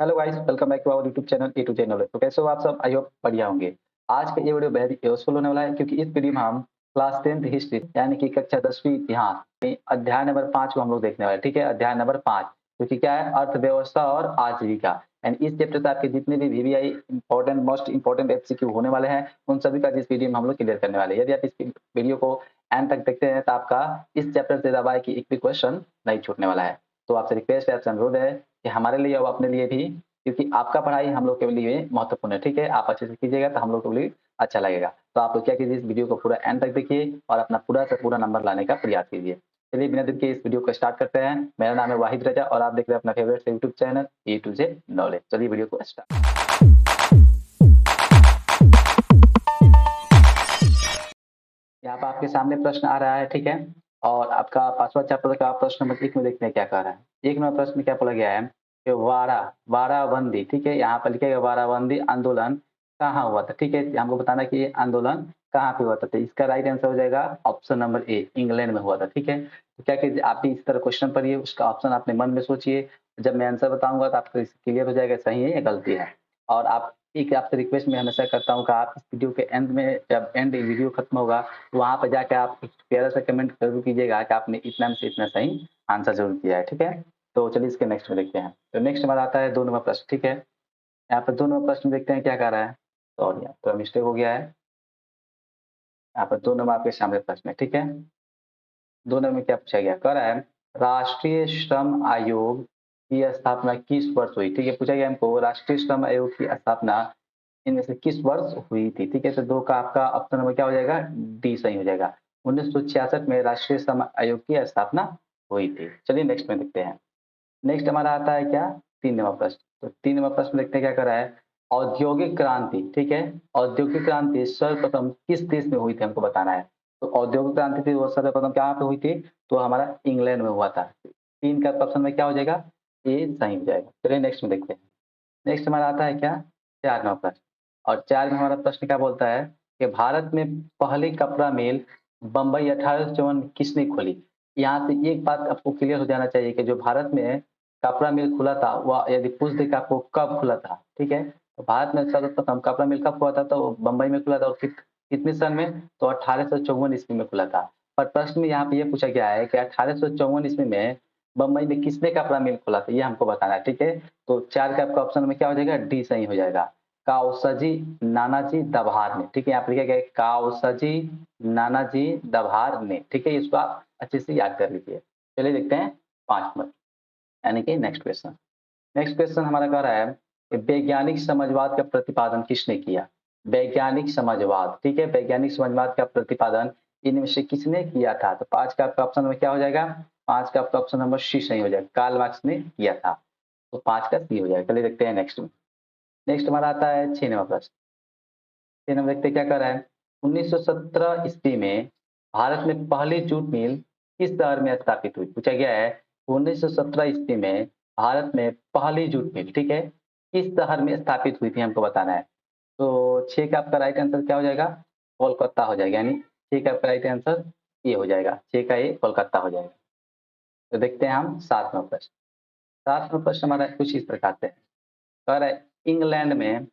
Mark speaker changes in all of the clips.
Speaker 1: Hello guys, welcome back to our YouTube channel A to Z knowledge. तो कैसे हो आप सब? आई होप बढ़िया होंगे। आज का ये वीडियो बेहद यूजफुल होने वाला है क्योंकि इस वीडियो में हम क्लास 10th हिस्ट्री यानी कि कक्षा 10वीं इतिहास में अध्याय नंबर 5 को हम लोग देखने वाले हैं। ठीक है, अध्याय नंबर 5 क्योंकि क्या है, अर्थव्यवस्था और आजीविका। एंड इस चैप्टर से आपके जितने भी VVI important most important MCQ होने वाले हैं, उन सभी का इस वीडियो में हम लोग क्लियर करने वाले हैं। यदि आप इस वीडियो को एंड तक देखते हैं तो आपका इस चैप्टर से दबाए कि एक भी क्वेश्चन नहीं छूटने वाला है। तो आपसे रिक्वेस्ट है, आपसे अनुरोध है कि हमारे लिए और अपने लिए भी, क्योंकि आपका पढ़ाई हम लोग के लिए महत्वपूर्ण है। ठीक है, आप अच्छे से कीजिएगा तो हम लोग के लिए अच्छा लगेगा। तो आप लोग क्या कीजिए, इस वीडियो को पूरा एंड तक देखिए और अपना पूरा से पूरा नंबर लाने का प्रयास कीजिए। चलिए बिना देर के इस वीडियो को स्टार्ट करते हैं। मेरा नाम है वाहिद रजा और आप देख रहे हैं अपना favourite YouTube channel A to Z knowledge. चलिए वीडियो को स्टार्ट। यहाँ पर आपके सामने प्रश्न आ रहा है, ठीक है। और आपका 5वां चैप्टर का प्रश्न नंबर 1 में देखते हैं क्या कह रहा है। 1 नंबर प्रश्न में क्या बोला गया है कि वाराबंदी, ठीक है, यहाँ पर लिखेगा वाराबंदी आंदोलन कहाँ हुआ था। ठीक है, हमको बताना कि ये आंदोलन कहाँ पे हुआ था। तो इसका राइट आंसर हो जाएगा ऑप्शन नंबर ए, इंग्लैंड में हुआ था। ठीक है, तो क्या कीजिए, आप भी इस तरह क्वेश्चन पढ़िए, उसका ऑप्शन अपने मन में सोचिए। जब मैं आंसर बताऊंगा तो आपको क्लियर हो जाएगा सही है या गलती है। और आप एक आपसे रिक्वेस्ट मैं हमेशा करता हूँ कि आप इस वीडियो के एंड में, जब एंड वीडियो खत्म होगा तो वहाँ पर जाके आप एक प्यारा सा कमेंट जरूर कीजिएगा कि आपने इतना में से इतना सही आंसर जरूर किया है। ठीक है, तो चलिए इसके नेक्स्ट में देखते हैं। तो नेक्स्ट हमारा आता है 2 नंबर प्रश्न। ठीक है, यहाँ पर 2 नंबर प्रश्न देखते हैं क्या कह रहा है। सॉरी, तो मिस्टेक हो गया है। यहाँ पर 2 नंबर आपके सामने प्रश्न है। ठीक है, 2 नंबर में क्या पूछा गया, कह रहा है राष्ट्रीय श्रम आयोग की स्थापना किस वर्ष हुई। ठीक है, पूछा गया हमको राष्ट्रीय श्रम आयोग की स्थापना इनमें से किस वर्ष हुई थी। ठीक है, तो 2 का आपका ऑप्शन नंबर क्या हो जाएगा, डी सही हो जाएगा। 1966 में राष्ट्रीय श्रम आयोग की स्थापना हुई थी। चलिए नेक्स्ट में देखते हैं। नेक्स्ट हमारा आता है क्या, 3 नंबर प्रश्न। तो 3 नंबर प्रश्न देखते हैं क्या कर रहा है। औद्योगिक क्रांति, ठीक है, औद्योगिक क्रांति सर्वप्रथम किस देश में हुई थी हमको बताना है। तो औद्योगिक क्रांति थी वो सर्वप्रथम कहाँ पे हुई थी, तो हमारा इंग्लैंड में हुआ था। 3 का ऑप्शन में क्या हो जाएगा, ए सही हो जाएगा। चलिए नेक्स्ट में देखते हैं। नेक्स्ट हमारा आता है क्या, 4 नंबर प्रश्न। और 4 में हमारा प्रश्न क्या बोलता है कि भारत में पहली कपड़ा मिल बम्बई 1854 किसने खोली। यहाँ से एक बात आपको क्लियर हो जाना चाहिए कि जो भारत में कपड़ा मिल खुला था वह, यदि पूछ दे कि आपको कब खुला था, ठीक है, तो भारत में सर्वप्रथम कपड़ा मिल कब खुला था, तो बम्बई में खुला था। और कितने सन में, तो 1854 ईस्वी में खुला था। पर प्रश्न में यहाँ पे ये पूछा गया है कि 1854 ईस्वी में बम्बई में किसने कपड़ा मिल खोला था, ये हमको बताना है। ठीक है, तो 4 का आपका ऑप्शन में क्या हो जाएगा, डी सही हो जाएगा। काउसजी नानाजी दभार ने। ठीक है, यहाँ पर लिखा गया है काउसजी नानाजी दभार ने। ठीक है, इसको आप अच्छे से याद कर लीजिए। चलिए देखते हैं 5 नंबर यानी कि नेक्स्ट क्वेश्चन। नेक्स्ट क्वेश्चन हमारा कह रहा है कि वैज्ञानिक समाजवाद का प्रतिपादन किसने किया। वैज्ञानिक समाजवाद, ठीक है, वैज्ञानिक समाजवाद का प्रतिपादन इनमें से किसने किया था। तो 5 का आपका ऑप्शन में क्या हो जाएगा, 5 का आपका ऑप्शन नंबर सी सही हो जाएगा, कार्ल मार्क्स ने किया था। तो 5 का सी हो जाएगा। चलिए देखते हैं नेक्स्ट में। नेक्स्ट हमारा आता है 6 नंबर प्रश्न। 6 नंबर देखते हैं क्या कर रहा है। 1917 ईस्वी में भारत में पहली जूट मिल किस शहर में स्थापित हुई। पूछा गया है 1917 ईस्वी में भारत में पहली जूट मिल, ठीक है, किस शहर में स्थापित हुई थी हमको बताना है। तो 6 का आपका राइट आंसर क्या हो जाएगा, कोलकाता हो जाएगा। यानी 6 का आपका राइट आंसर ये हो जाएगा, 6 का ये कोलकाता हो जाएगा। तो देखते हैं हम 7 नंबर प्रश्न। 7 नंबर प्रश्न हमारा कुछ इस प्रकार से है। कह रहा है इंग्लैंड में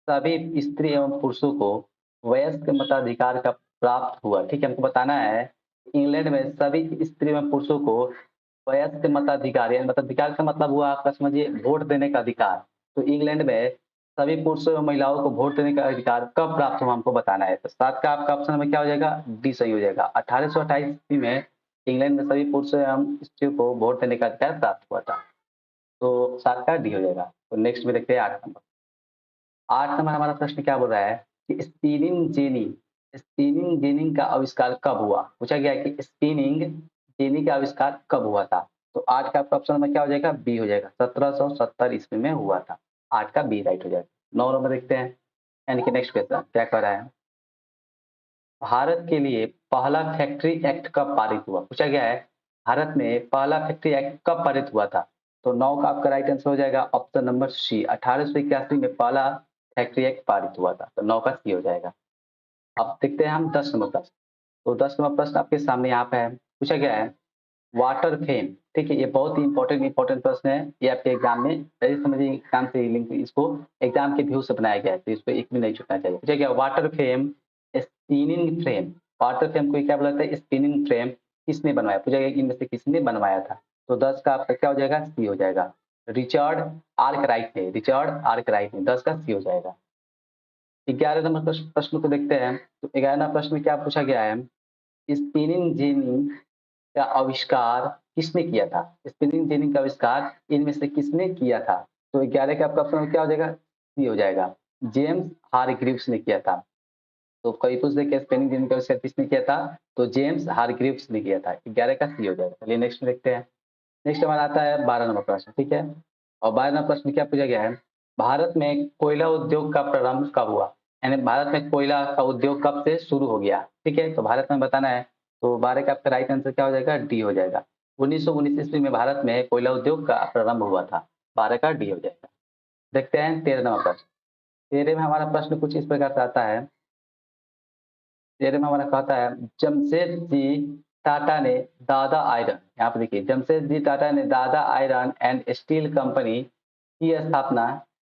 Speaker 1: सभी स्त्री एवं पुरुषों को वयस्क मताधिकार का प्राप्त हुआ। ठीक है, हमको बताना है इंग्लैंड में सभी स्त्री एवं पुरुषों को वयस्क मताधिकार, यानी मताधिकार का मतलब हुआ आपका समझिए वोट देने का अधिकार। तो इंग्लैंड में सभी पुरुषों एवं महिलाओं को वोट देने का अधिकार कब प्राप्त हुआ हमको बताना है। तो 7 का आपका ऑप्शन में क्या हो जाएगा, डी सही हो जाएगा। 1828 ईस्वी में इंग्लैंड में सभी पुरुषों एवं स्त्रियों को वोट देने का अधिकार प्राप्त हुआ था। तो 7 का डी हो जाएगा। तो नेक्स्ट में देखते हैं 8 नंबर। 8 नंबर हमारा प्रश्न क्या बोल रहा है कि स्पिनिंग जेनी का आविष्कार कब हुआ। पूछा गया है कि स्पिनिंग जेनी का आविष्कार कब हुआ था। तो 8 का आपका ऑप्शन में क्या हो जाएगा, बी हो जाएगा। 1770 ईस्वी में हुआ था। 8 का बी राइट हो जाएगा। 9 नंबर देखते हैं, यानी कि नेक्स्ट क्वेश्चन क्या कर रहा है। भारत के लिए पहला फैक्ट्री एक्ट कब पारित हुआ। पूछा गया है भारत में पहला फैक्ट्री एक्ट कब पारित हुआ था। तो 9 का आपका राइट आंसर हो जाएगा ऑप्शन नंबर सी, 1881 में पहला फैक्ट्री एक्ट पारित हुआ था। तो 9 का सी हो जाएगा। अब देखते हैं हम 10 नंबर प्रश्न। तो 10 नंबर प्रश्न आपके सामने यहाँ पे है। पूछा गया है वाटर फेम, ठीक है, ये बहुत ही इंपॉर्टेंट प्रश्न है। ये आपके एग्जाम में समझिए एग्जाम से लिंक, इसको एग्जाम के व्यू से बनाया गया है, तो इसको एक भी नहीं छूटना चाहिए। पूछा गया water frame spinning frame, water frame को क्या बोला जाता है, स्पिनिंग फ्रेम किसने बनवाया? पूछा गया इनमें से किसने बनवाया था? तो 10 का आपका क्या हो जाएगा, सी हो जाएगा। रिचर्ड आर्कराइट ने, रिचर्ड आर्कराइट ने, 10 का सी हो जाएगा। 11 नंबर प्रश्न को देखते हैं। तो 11 प्रश्न में क्या पूछा गया है, स्पिनिंग जेनी का आविष्कार किसने किया था? स्पिनिंग जेनी का आविष्कार इनमें से किसने किया था? तो 11 का आपका ऑप्शन क्या हो जाएगा, सी हो जाएगा। जेम्स हारग्रीव्स ने किया था। तो कई पूछ दे कि स्पिनिंग जेनी का आविष्कार किसने किया था, तो जेम्स हारग्रीव्स ने किया था। 11 का सी हो जाएगा। चलिए नेक्स्ट देखते हैं। नेक्स्ट हमारा आता है 12 नंबर प्रश्न, ठीक है। और 12 नंबर प्रश्न क्या पूछा गया है, भारत में कोयला उद्योग का प्रारंभ कब हुआ? यानी भारत में कोयला का उद्योग कब से शुरू हो गया? ठीक है, तो भारत में बताना है। तो 12 का आपका राइट आंसर क्या हो जाएगा, डी हो जाएगा। 1919 ईस्वी में भारत में कोयला उद्योग का प्रारंभ हुआ था। 12 का डी हो जाएगा। देखते हैं 13 नंबर प्रश्न। 13 में हमारा प्रश्न कुछ इस प्रकार से आता है। 13 में हमारा कहता है, जमशेदजी टाटा ने दादा आयरन, यहाँ पे देखिए जमशेदजी टाटा ने दादा आयरन एंड स्टील कंपनी की स्थापना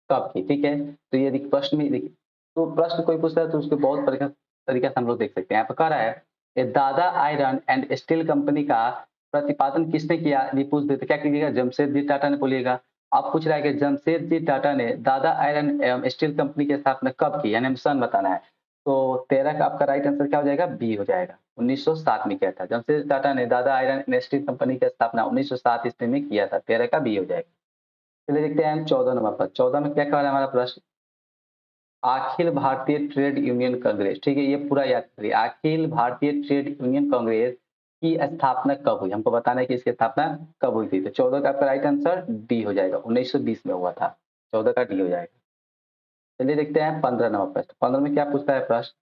Speaker 1: कब की? ठीक है, तो ये प्रश्न में देखिए, तो प्रश्न कोई पूछता है तो उसको बहुत तरीका से हम लोग देख सकते हैं। यहाँ पे कह रहा है ये दादा आयरन एंड स्टील कंपनी का प्रतिपादन किसने किया? ये पूछ देते क्या कीजिएगा, जमशेदजी टाटा ने बोलिएगा। आप पूछ रहा है कि जमशेदजी टाटा ने दादा आयरन एवं स्टील कंपनी की स्थापना कब की, यानी सन बताना है। तो 13 का आपका राइट आंसर क्या हो जाएगा, बी हो जाएगा। 1907 में किया था जमशेदजी टाटा ने दादा आयरन एंड स्टील कंपनी की स्थापना 1907 ईस्वी में किया था। 13 का बी हो जाएगा। चलिए देखते हैं 14 नंबर पर। 14 में क्या कह रहा है हमारा प्रश्न, अखिल भारतीय ट्रेड यूनियन कांग्रेस, ठीक है, ये पूरा याद करिए। अखिल भारतीय ट्रेड यूनियन कांग्रेस की स्थापना कब हुई? हमको बताना है कि इसकी स्थापना कब हुई थी। तो 14 का आपका राइट आंसर डी हो जाएगा। 1920 में हुआ था। 14 का डी हो जाएगा। चलिए देखते हैं 15 नंबर प्रश्न। 15 में क्या पूछता है प्रश्न,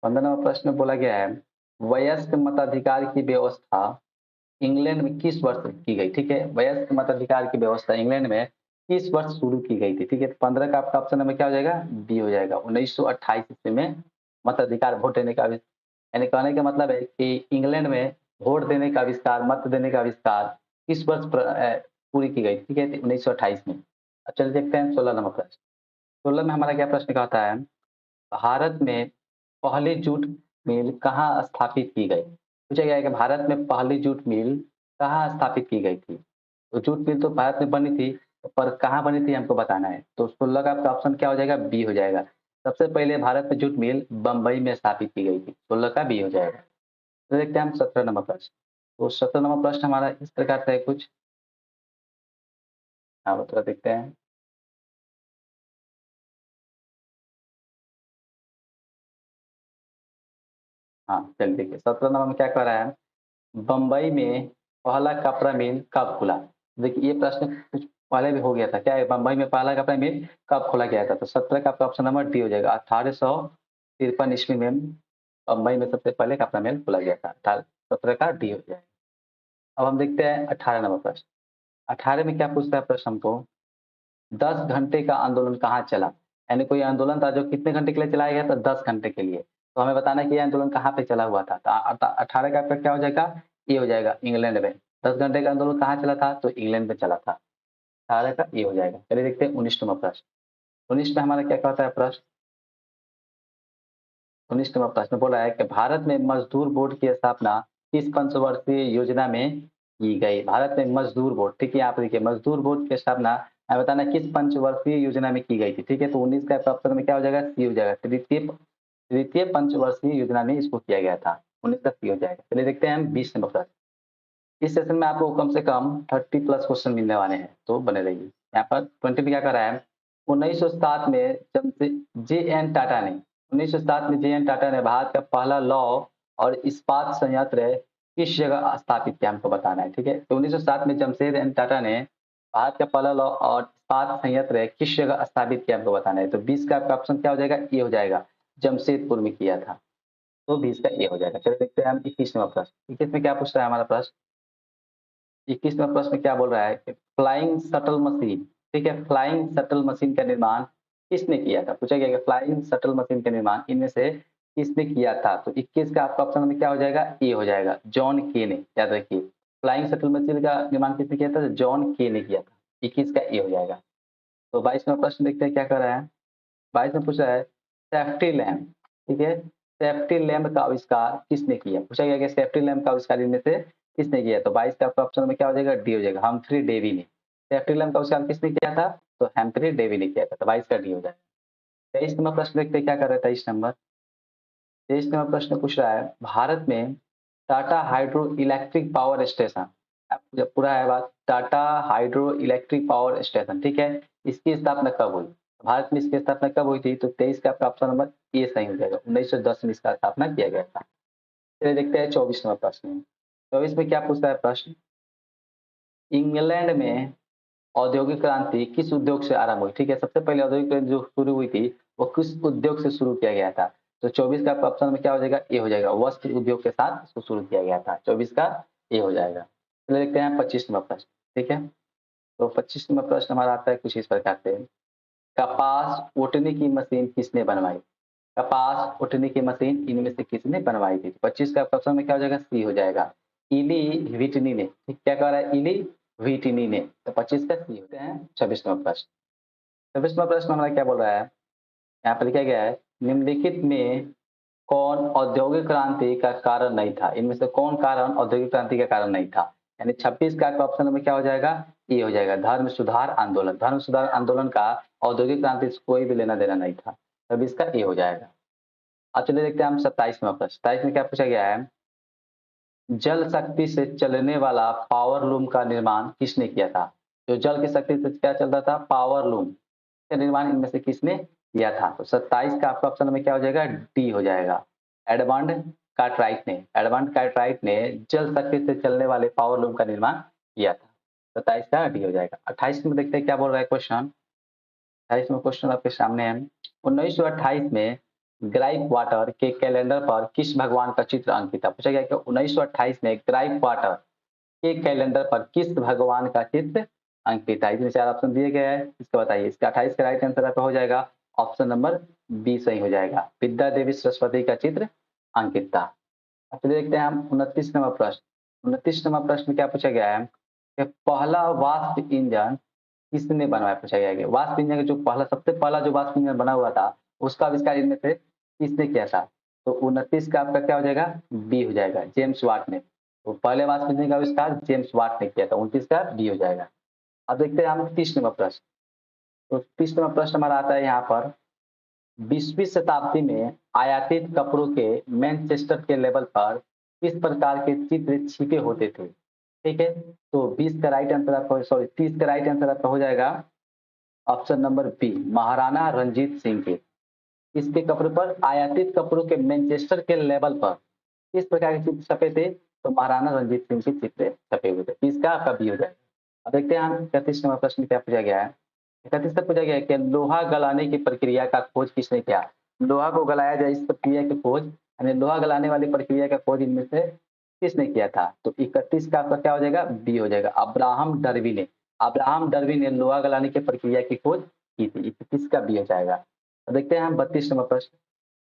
Speaker 1: 15 नंबर प्रश्न में बोला गया है, वयस्क मताधिकार की व्यवस्था इंग्लैंड में किस वर्ष की गई? ठीक है, वयस्क मताधिकार की व्यवस्था इंग्लैंड में किस वर्ष शुरू की गई थी? ठीक है, तो 15 का आपका ऑप्शन नंबर क्या हो जाएगा, बी हो जाएगा। 1928 ईस्वी में मताधिकार, वोट देने का यानी कहने का मतलब है कि इंग्लैंड में वोट देने का आविष्कार, मत देने का आविष्कार किस वर्ष पूरी की गई? ठीक है, 1928 में। अब चलिए देखते हैं 16 नंबर प्रश्न। 16 में हमारा क्या प्रश्न कहता है, भारत में पहली जूट मिल कहाँ स्थापित की गई? पूछा गया है कि भारत में पहली जूट मिल कहाँ स्थापित की गई थी? तो जूट मिल तो भारत में बनी थी, पर कहाँ बनी थी हमको बताना है। तो 16 का आपका ऑप्शन क्या हो जाएगा, बी हो जाएगा। सबसे पहले भारत में जूट मिल बम्बई में स्थापित की गई थी। 16 का बी हो जाएगा। तो देखते हैं हम 17 नंबर प्रश्न। तो 17 नंबर प्रश्न हमारा इस प्रकार से है कुछ, हाँ थोड़ा देखते हैं। हाँ चलिए देखिए 17 नंबर में क्या कह रहा है, बम्बई में पहला कपड़ा मिल कब खुला? देखिए ये प्रश्न कुछ पहले भी हो गया था। क्या है, बम्बई में पहला कपड़ा मिल कब खोला गया था? तो 17 का आपका ऑप्शन नंबर डी हो जाएगा। 1853 ईस्वी में बम्बई में सबसे पहले कपड़ा मिल खोला गया था। 17 का डी हो जाएगा। अब हम देखते हैं 18 नंबर प्रश्न। 18 में क्या पूछता है प्रश्न हमको, 10 घंटे का आंदोलन कहाँ चला? यानी कोई आंदोलन था जो कितने घंटे के लिए चलाया गया था, 10 घंटे के लिए। तो हमें बताना है कि ये आंदोलन कहाँ पे चला हुआ था। तो 18 का आपका क्या हो जाएगा, ये हो जाएगा, इंग्लैंड में। 10 घंटे का आंदोलन कहाँ चला था, तो इंग्लैंड में चला था। 18 का ये हो जाएगा। चलिए देखते हैं 19 नंबर प्रश्न। 19 में हमारा क्या कहता है प्रश्न, 19 नंबर प्रश्न बोला है कि भारत में मजदूर बोर्ड की स्थापना किस पंचवर्षीय योजना में की गई? भारत में मजदूर बोर्ड, ठीक है, यहाँ पे देखिए मजदूर बोर्ड की स्थापना हमें बताना है किस पंचवर्षीय योजना में की गई थी। ठीक है, तो 19 का ऑप्शन में क्या हो जाएगा, सी हो जाएगा। तृतीय तृतीय पंचवर्षीय योजना में इसको किया गया था। 19 का सी हो जाएगा। चलिए देखते हैं हम 20 नंबर प्रश्न। इस सेशन में आपको कम से कम 30 प्लस क्वेश्चन मिलने वाले हैं, तो बने रहिए। यहाँ पर 20 में क्या कर रहा है, 1907 में जब से जे एन टाटा ने 1907 में जे एन टाटा ने भारत का पहला लौह और इस्पात संयंत्र किस जगह स्थापित किया, हमको बताना है। ठीक है, तो 1907 में जमशेद एन टाटा ने भारत का पहला लौह और इस्पात संयंत्र किस जगह स्थापित किया, हमको बताना है। तो 20 का आपका ऑप्शन क्या हो जाएगा, ये हो जाएगा, जमशेदपुर में किया था। तो 20 का ये हो जाएगा। चलिए देखते हैं हम 21 नंबर प्रश्न। 21 में क्या पूछ रहा है हमारा प्रश्न, 21 नंबर प्रश्न क्या बोल रहा है कि फ्लाइंग शटल मशीन, ठीक है, फ्लाइंग शटल मशीन का निर्माण किसने किया था? पूछा गया कि फ्लाइंग शटल मशीन का निर्माण इनमें से किसने किया था? तो 21 का आपका ऑप्शन में क्या हो जाएगा, ए हो जाएगा, जॉन के ने, याद रखिए। फ्लाइंग शटल मशीन का निर्माण किसने किया था? जॉन के ने किया था। 21 का ए हो जाएगा। तो 22वां प्रश्न देखते हैं क्या कर रहा है। 22 में पूछ रहा है सेफ्टी लैम्प, ठीक है। सेफ्टी लैम्प का आविष्कार किसने किया? पूछा गया कि सेफ्टी लैम्प का आविष्कार इनमें से किसने किया? तो 22 का आपका ऑप्शन में क्या हो जाएगा? डी हो जाएगा, हम्फ्री डेवी ने। सेफ्टी लैम्प का आविष्कार किसने किया था? तो हम्फ्री डेवी ने किया था। तो 22 का डी हो जाएगा। 23 नंबर प्रश्न देखते हैं क्या कर रहा है। 23 नंबर 23 नंबर प्रश्न पूछ रहा है भारत में Tata hydro electric power station, जब पूरा है बात, Tata hydro electric power station, ठीक है, इसकी स्थापना कब हुई? भारत में इसकी स्थापना कब हुई थी? तो 23 का आपका ऑप्शन नंबर ए सही हो जाएगा, 1910 में इसका स्थापना किया गया था। चलिए देखते हैं 24 नंबर प्रश्न। 24 में क्या पूछता है प्रश्न, इंग्लैंड में औद्योगिक क्रांति किस उद्योग से आरंभ हुई? ठीक है, सबसे पहले औद्योगिक क्रांति जो शुरू हुई थी वो किस उद्योग से शुरू किया गया था? तो 24 का आपका ऑप्शन में क्या हो जाएगा? ए हो जाएगा, वस्त्र उद्योग के साथ इसको शुरू किया गया था। 24 का ए हो जाएगा। चलिए देखते हैं 25 नंबर प्रश्न, ठीक है। तो 25 नंबर प्रश्न हमारा आता है कुछ इस प्रकार से, कपास उठने की मशीन किसने बनवाई? कपास उठने की मशीन इनमें से किसने बनवाई थी? 25 का आपका ऑप्शन में क्या हो जाएगा? सी हो जाएगा, इली व्हिटनी ने। ठीक, क्या कह रहा है? इली व्हिटनी ने। तो 25 का सी होते हैं। 26 नंबर प्रश्न, 26वां प्रश्न हमारा क्या बोल रहा है, यहाँ पर लिखा गया है निम्नलिखित में कौन औद्योगिक क्रांति का कारण नहीं था? इनमें से कौन कारण औद्योगिक क्रांति का कारण नहीं था? यानी 26 का ऑप्शन में क्या हो जाएगा? ये हो जाएगा, धर्म सुधार आंदोलन। धर्म सुधार आंदोलन का औद्योगिक क्रांति से कोई भी लेना देना नहीं था, तब इसका ए हो जाएगा। अब चलिए देखते हैं हम 27वां प्रश्न। 27 में क्या पूछा गया है, जल शक्ति से चलने वाला पावर लूम का निर्माण किसने किया था? जो जल की शक्ति से क्या चलता था? पावर लूम का निर्माण इनमें से किसने किया था? तो 27 का आपका ऑप्शन में क्या हो जाएगा? डी हो जाएगा, एडमंड कार्टराइट ने। एडमंड कार्टराइट ने जल शक्ति से चलने वाले पावर लूम का निर्माण किया था। 27 का डी हो जाएगा। 28 में देखते हैं क्या बोल रहा है क्वेश्चन। 28 में क्वेश्चन आपके सामने है, 1928 में ग्राइप वाटर के कैलेंडर पर किस भगवान का चित्र अंकित था? पूछा गया कि 1928 में ग्राइप वाटर के कैलेंडर पर किस भगवान का चित्र अंकित है? इसमें 4 ऑप्शन दिए गए हैं, इसका बताइए। इसका 28 का राइट आंसर आपका हो जाएगा ऑप्शन नंबर बी सही हो जाएगा, विद्या देवी सरस्वती का चित्र अंकित था। अब चलिए देखते हैं हम 29 नंबर प्रश्न। 29 नंबर प्रश्न में क्या पूछा गया है कि पहला वाष्प इंजन किसने बनवाया? पूछा गया है कि वाष्प इंजन का जो पहला, सबसे पहला जो वाष्प इंजन बना हुआ था उसका आविष्कार इनमें से किसने किया था? तो 29 का आपका क्या हो जाएगा? बी हो जाएगा, जेम्स वाट ने। तो पहले वाष्प इंजन का आविष्कार जेम्स वाट ने किया था, 29 का बी हो जाएगा। अब देखते हैं हम 30 नंबर प्रश्न। तो 30 नंबर प्रश्न हमारा आता है यहाँ पर, 20वीं शताब्दी में आयातित कपड़ों के मैनचेस्टर के लेवल पर किस प्रकार के चित्र छिपे होते थे? ठीक है, तो 20 का राइट आंसर आपका, सॉरी 30 का राइट आंसर आपका हो जाएगा option number B, Maharana Ranjit Singh के। इसके कपड़े पर, आयातित कपड़ों के मैनचेस्टर के लेवल पर किस प्रकार के चित्र छपे थे? तो महाराणा रंजीत सिंह के चित्र छपे हुए थे। इसका आपका बी हो जाएगा। अब देखते हैं हम 31 नंबर प्रश्न में क्या पूछा गया है। 31 का पूछा गया है कि लोहा गलाने की प्रक्रिया का खोज किसने किया? लोहा को गलाया जाए, इस प्रक्रिया की खोज, यानी लोहा गलाने वाली प्रक्रिया का खोज इनमें से किसने किया था? तो 31 का आपका क्या हो जाएगा? बी हो जाएगा, अब्राहम डर्बी ने। अब्राहम डर्बी ने लोहा गलाने की प्रक्रिया की खोज की थी। 31 का बी हो जाएगा। तो देखते हैं हम 32 नंबर प्रश्न।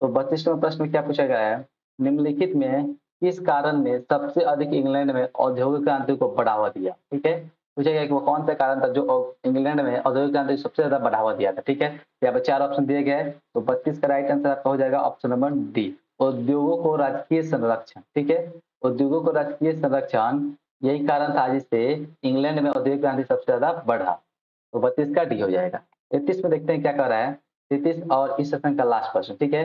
Speaker 1: तो 32 नंबर प्रश्न में क्या पूछा गया है, निम्नलिखित में किस कारण ने सबसे अधिक इंग्लैंड में औद्योगिक क्रांति को बढ़ावा दिया? ठीक है, पूछा गया कि वो कौन सा कारण था जो इंग्लैंड में औद्योगिक क्रांति को सबसे ज्यादा बढ़ावा दिया था। ठीक है, यहाँ पर 4 ऑप्शन दिए गए हैं। तो 32 का राइट आंसर आपका हो जाएगा ऑप्शन नंबर डी, उद्योगों को राजकीय संरक्षण। ठीक है, उद्योगों को राजकीय संरक्षण यही कारण था जिससे इंग्लैंड में औद्योगिक क्रांति सबसे ज्यादा बढ़ा। तो 32 का डी हो जाएगा। 33 में देखते हैं क्या कर रहा है। 33 और इस सेशन का लास्ट प्रश्न, ठीक है,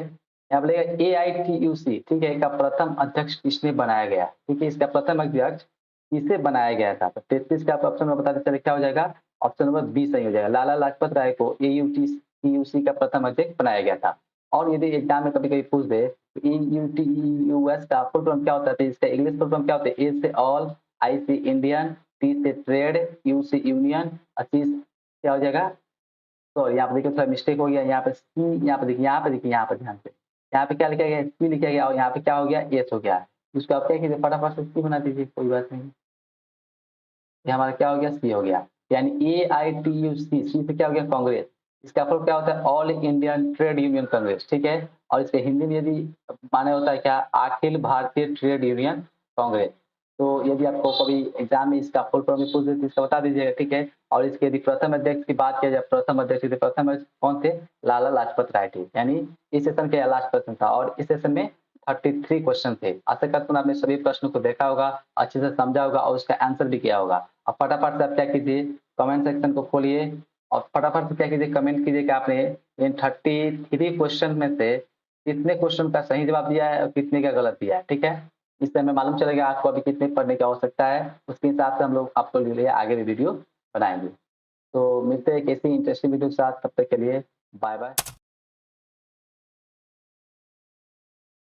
Speaker 1: यहाँ पर लेगा AITUC, ठीक है, का प्रथम अध्यक्ष किसने बनाया गया? ठीक है, इसका प्रथम अध्यक्ष किसे बनाया गया था? तो 33 का ऑप्शन में बताते चले क्या हो जाएगा? ऑप्शन नंबर बी सही हो जाएगा, लाला लाजपत राय को AUTUC का प्रथम अध्यक्ष बनाया गया था। और यदि एग्जाम में कभी कभी पूछ दे तो AUTUS का फुल फॉर्म क्या होता है, इसका इंग्लिश फुल फॉर्म क्या होता है? A से ऑल, I से इंडियन, T से ट्रेड, U से यूनियन, और C क्या हो जाएगा? तो यहाँ पे देखिए थोड़ा मिस्टेक हो गया, यहाँ पे सी, यहाँ पे देखिए, यहाँ पे देखिए, यहाँ पे ध्यान से, यहाँ पे क्या लिखा गया है? सी लिखा गया, और यहाँ पे क्या हो गया? एस हो गया। उसको आप क्या कीजिए, फटाफट से सी बना दीजिए, कोई बात नहीं। ये हमारा क्या हो गया? सी हो गया। यानी AITUC, सी से क्या हो गया? कांग्रेस। इसका फुल क्या होता है? All Indian trade union Congress. ठीक है, और इसके हिंदी में यदि माने होता है क्या? Akhil Bharatiya trade union Congress. तो यदि आपको कभी एग्जाम में इसका फुल फॉर्म में पूछ दे तो इसका बता दीजिएगा, ठीक है। और इसके यदि प्रथम अध्यक्ष की बात किया जाए, प्रथम अध्यक्ष थे, प्रथम अध्यक्ष कौन थे? लाला लाजपत राय थे। यानी इस सेशन का लास्ट क्वेश्चन था और इस सेशन में 33 क्वेश्चन थे। आशा करता हूँ आपने सभी प्रश्नों को देखा होगा, अच्छे से समझा होगा और उसका आंसर भी किया होगा। अब फटाफट से आप क्या कीजिए, कमेंट सेक्शन को खोलिए और फटाफट से क्या कीजिए, कमेंट कीजिए कि आपने इन 33 क्वेश्चन में से कितने क्वेश्चन का सही जवाब दिया है और कितने का गलत दिया है, ठीक है। इससे हमें मालूम चलेगा आपको अभी कितने पढ़ने की आवश्यकता है, उसके हिसाब से हम लोग आपको लिए आगे भी वीडियो बनाएंगे। तो मिलते हैं एक ऐसी इंटरेस्टिंग वीडियो के साथ, तब तक के लिए बाय बाय।